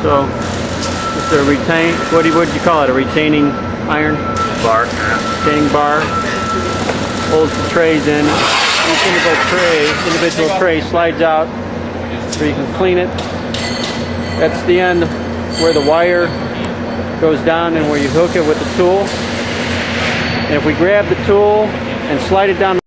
So it's a what would you call it? A retaining iron? Bar. Retaining bar. Holds the trays in. Each individual tray slides out so you can clean it. That's the end where the wire goes down and where you hook it with the tool. And if we grab the tool and slide it down